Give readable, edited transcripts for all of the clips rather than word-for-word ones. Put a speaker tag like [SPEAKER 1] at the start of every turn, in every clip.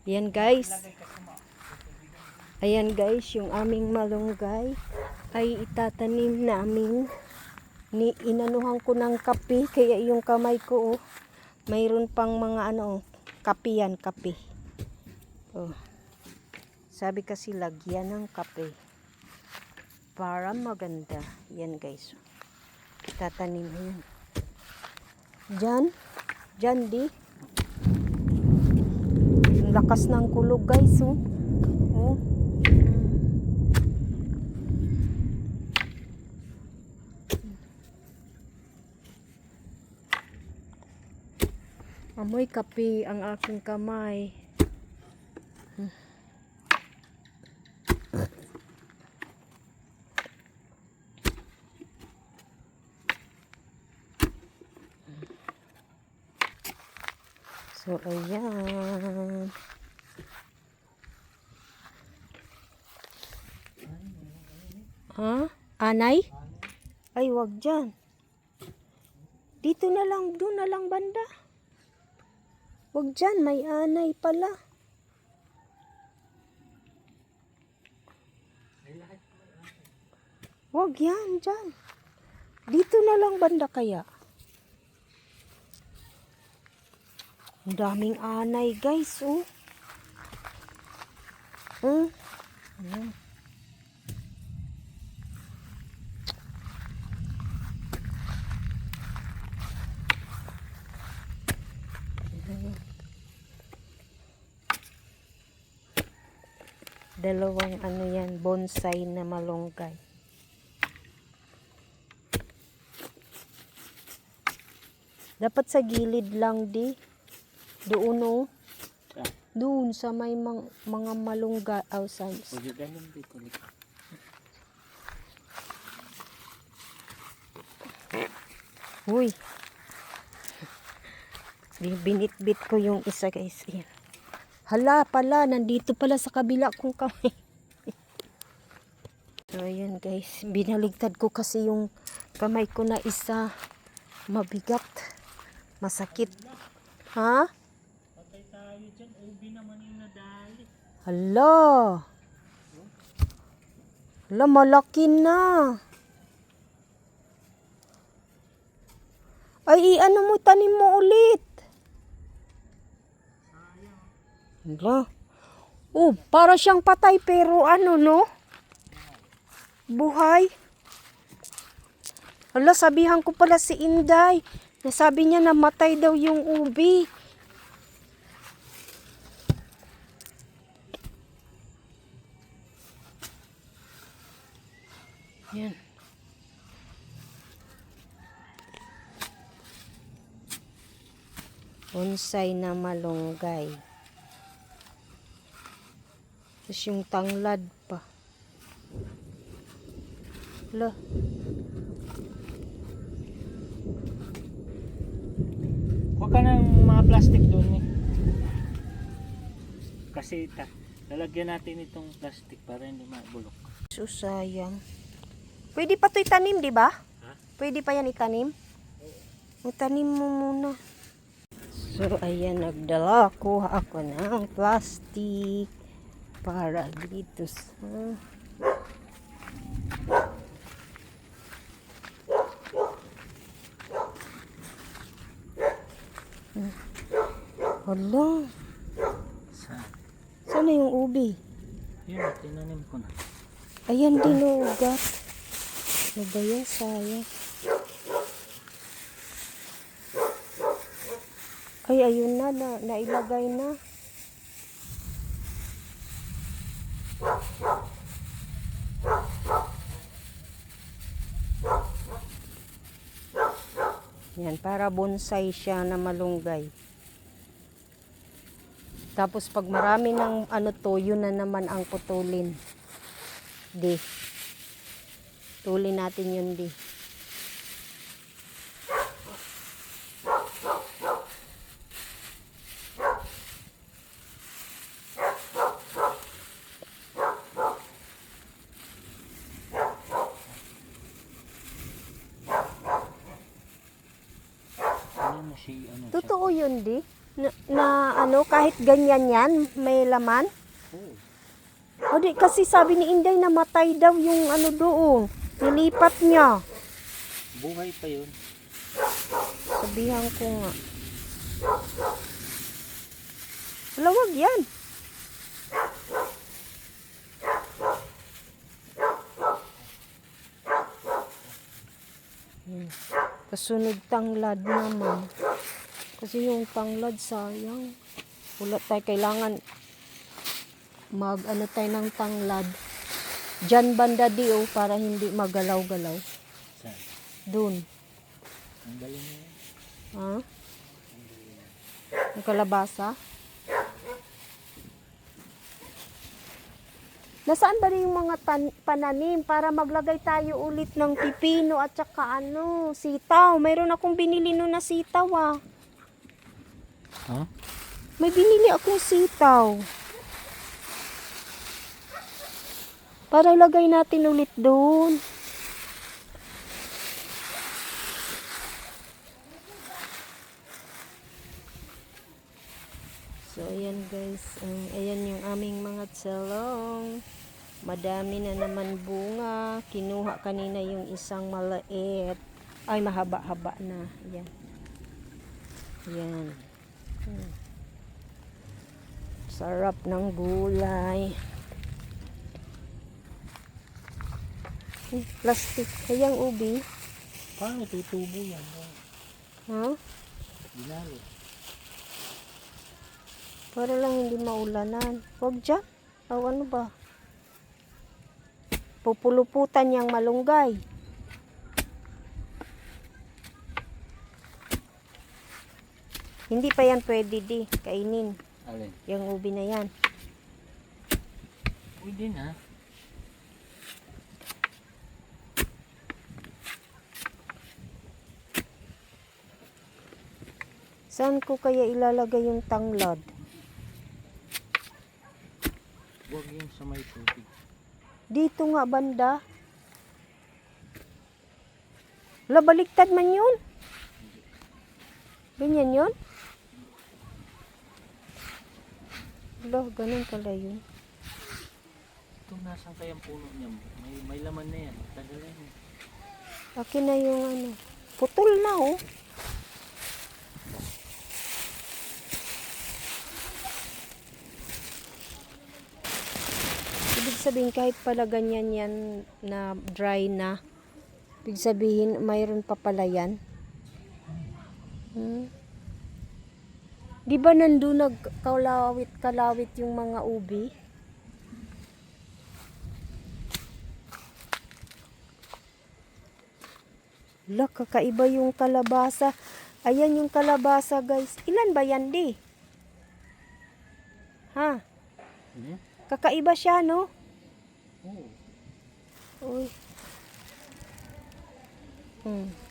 [SPEAKER 1] Yan guys. Ayan guys, yung aming malunggay ay itatanim namin. Inanuhan ko ng kape, kaya yung kamay ko mayroon pang mga kape yan, kape. Oh. Sabi kasi lagyan ng kape para maganda. Yan guys. Tatanim yan. Diyan di. Ang lakas ng kulog guys. Oh. Amoy kape ang aking kamay. So, ayan. Ha? Anay? Ay, wag dyan. Dito na lang, doon na lang banda. Wag dyan, may anay pala. Wag yan, dyan. Dito na lang banda kaya. Ang daming anay guys, oh. Dalawang yan, bonsai na malunggay. Dapat sa gilid lang di. Doon doon sa may mga malunggay outside. Uy. Binitbit ko yung isa guys. Ayan. Hala pala, nandito pala sa kabila kong kamay. So ayan guys, binaligtad ko kasi yung kamay ko na isa. Mabigat. Masakit. Ha?
[SPEAKER 2] Patay tayo dyan. Ubi naman yung nadali.
[SPEAKER 1] Hala. Hala, malaki na. Ay, ano mo, tanim mo ulit. Hala. Oh, para siyang patay pero no? Buhay. Hala, sabihan ko pala si Inday. Nasabi niya na matay daw yung ubi. Yan. Bonsai na malunggay. Tapos yung tanglad pa. Hala.
[SPEAKER 2] Huwag ka ng mga plastic doon eh. Kasi lalagyan natin itong plastic para hindi mabulok.
[SPEAKER 1] So sayang. Pwede pa ito itanim, di ba?
[SPEAKER 2] Ha?
[SPEAKER 1] Pwede pa yan itanim? Itanim mo muna. So ayan, nagdala ko ako ng plastic para dito sa hala. Sana yung ubi?
[SPEAKER 2] Yun, tinanim ko na.
[SPEAKER 1] Ayan, dinugat. Ano ba yan? Sayang. Ay, ayun na, nailagay na. Yan, para bonsai siya na malunggay. Tapos pag marami ng yun na naman ang putulin. Di. Tulin natin yun di.
[SPEAKER 2] Ano na siya,
[SPEAKER 1] Totoo yun di. na ano, kahit ganyan yan, may laman?
[SPEAKER 2] Oo.
[SPEAKER 1] O di, kasi sabi ni Inday namatay daw yung ano doon. Nilipat niya.
[SPEAKER 2] Buhay pa yun.
[SPEAKER 1] Sabihan ko nga. Wala, wag yan. Kasunod tanglad naman. Kasi yung tanglad sayang. Wala tayo kailangan mag ano tayo ng tanglad. Diyan banda di para hindi magalaw-galaw.
[SPEAKER 2] Saan?
[SPEAKER 1] Doon.
[SPEAKER 2] Ang galing na yan.
[SPEAKER 1] Ha? Yung kalabasa. Nasaan ba rin yung mga pananim para maglagay tayo ulit ng pipino at saka ano, sitaw. Mayroon akong binili noon na sitaw ah.
[SPEAKER 2] Ha?
[SPEAKER 1] May binili akong sitaw. Para ilagay natin ulit doon. So, ayan guys. Ayan yung aming mga tsalong. Madami na naman bunga. Kinuha kanina yung isang maliit. Ay, mahaba-haba na. Ayan. Ayan. Sarap ng gulay. Plastic. Ayang ubi.
[SPEAKER 2] Paano tutubo yan?
[SPEAKER 1] Ha?
[SPEAKER 2] Binalo.
[SPEAKER 1] Para lang hindi maulanan. Huwag dyan. O ano ba? Pupuluputan niyang malunggay. Hindi pa yan pwede di. Kainin.
[SPEAKER 2] Alin?
[SPEAKER 1] Yung ubi na yan.
[SPEAKER 2] Pwede na.
[SPEAKER 1] Saan ko kaya ilalagay yung tanglad?
[SPEAKER 2] Huwag yung sa may tubig.
[SPEAKER 1] Dito nga banda. Wala, baliktad man yun. Ganyan yun? Wala, ganun pala yun.
[SPEAKER 2] Ito nasaan kayang puno niya? May laman na yan. Tagalin mo.
[SPEAKER 1] Akin na yung ano. Putol na oh. Ibig sabihin kahit pala ganyan yan na dry na. Ibig sabihin mayroon pa pala yan. Di ba nandun nagkalawit-kalawit yung mga ubi? Wala, kakaiba yung kalabasa. Ayan yung kalabasa guys. Ilan ba yan di? Ha? Kakaiba siya no?
[SPEAKER 2] Oo.
[SPEAKER 1] Uy.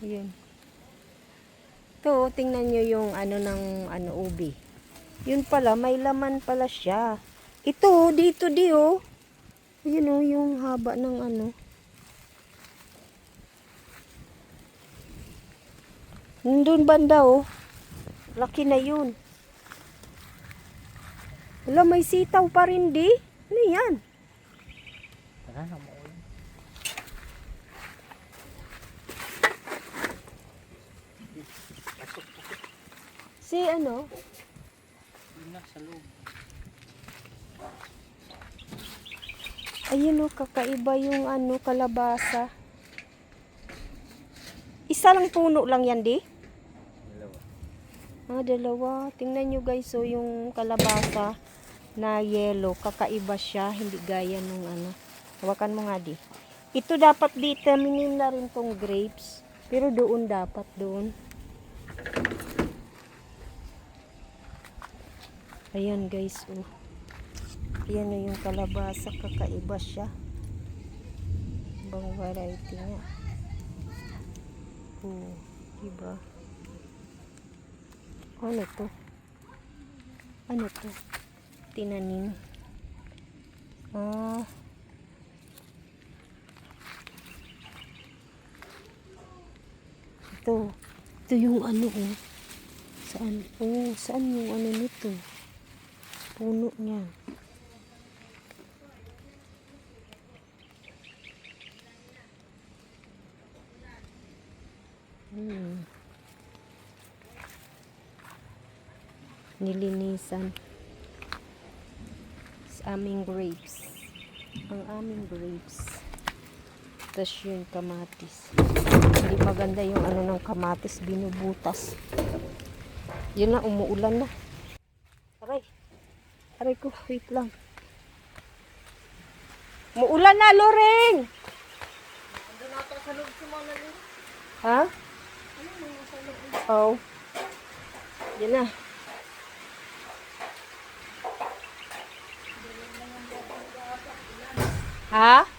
[SPEAKER 1] Yun. Ito, tingnan nyo yung ano ng ano ubi. Yun pala, may laman pala siya. Ito, dito di oh. Ayun oh, yung haba ng ano. Nandun banda oh. Laki na yun. Wala, may sitaw pa rin di. Ano yan?
[SPEAKER 2] Tara na mo.
[SPEAKER 1] Si ano?
[SPEAKER 2] Yun na sa loob.
[SPEAKER 1] Ayun oh, kakaiba yung ano, kalabasa. Isa lang puno lang yan di?
[SPEAKER 2] Dalawa.
[SPEAKER 1] Dalawa. Tingnan nyo guys, so yung kalabasa na yellow, kakaiba siya, hindi gaya nung ano. Hawakan mo nga di. Ito dapat vitamin na rin tong grapes, pero doon dapat doon. Ayan guys, oh. Ayan na yung kalabasa, kakaiba siya. Ibang variety niya. Oh, diba? Ano to? Ano to? Tinanim. Ito. Ito yung ano oh. Saan? Oh, saan yung ano nito? Puno niya. Nilinisan. Sa aming grapes. Ang aming grapes. Tapos yung kamatis. Hindi maganda yung ano ng kamatis. Binubutas. Yun na, umuulan na. Aray. Aray ko, wait lang. Umuulan na, Loring! Ha? Oh. Yan na. Ha?